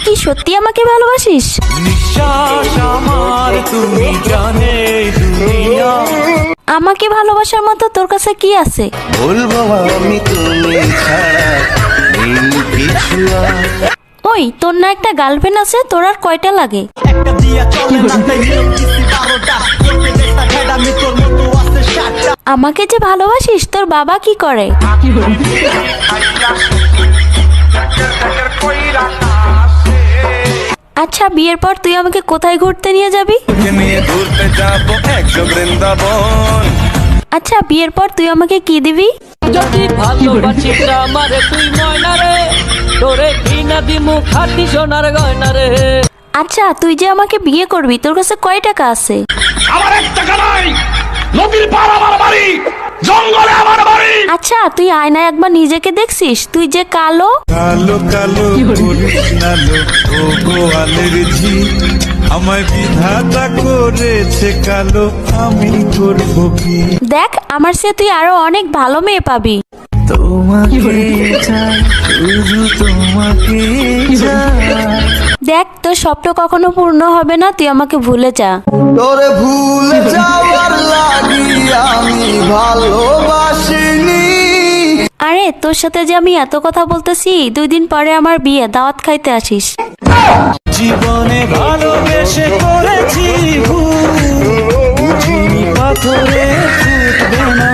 কি সত্যি আমাকে ভালোবাসিস? নিঃশ্বাস আমার তুমি জানে দুনিয়া। আমাকে ভালোবাসার মতো তোর কাছে কি আছে? বলবো আমি তুমি ছাড়া নেই কিছু আর। ওই তোর না একটা গার্লফ্রেন্ড আছে, তোর আর কয়টা লাগে? একটা দিয়া চলে না তাই কিসি 12টা করতে চেষ্টা খাইডা আমি তোর মতো আছে 7টা। আমাকে যে ভালোবাসিস তোর বাবা কি করে? আচ্ছা বিয়ের পর তুই আমাকে কোথায় ঘুরতে নিয়ে যাবি? নিয়ে ঘুরতে যাবো একশো বৃন্দাবন। আচ্ছা বিয়ের পর তুই আমাকে কি দিবি? যদি ভালোবাসি আমারে তুই ময়না রে, তোরে কিনা দিমু খাটি সোনার গয়না রে। আচ্ছা তুই যে আমাকে বিয়ে করবি তোর কাছে কয় টাকা আছে? আমার এক টাকা নাই, নদীর পার আমার বাড়ি, জঙ্গলে আমার বাড়ি। আচ্ছা তুই আয়নায় একবার নিজেকে দেখছিস? তুই যে কালো। কালো কালো করিস না লো, ও গোয়ালের ঝি আমায় বিধাতা করেছে কালো, আমি করবো কি? দেখ আমার চেয়ে তুই আরো অনেক ভালো মেয়ে পাবি। তোমাকে চাই, শুধু তোমাকে চাই। দেখ তোর স্বপ্ন কখনো পূর্ণ হবে না, তুই আমাকে ভুলে যা। তোরে ভুলে যাওয়ার লাগি আমি ভালোবাসিনি। আরে তোর সাথে যে আমি এত কথা বলতেছি, 2 দিন পরে আমার বিয়ে, দাওয়াত খাইতে আসিস। জীবনে ভালোবেসে করেছি ভুল, বুঝিনি পাথরে ফুটবে না।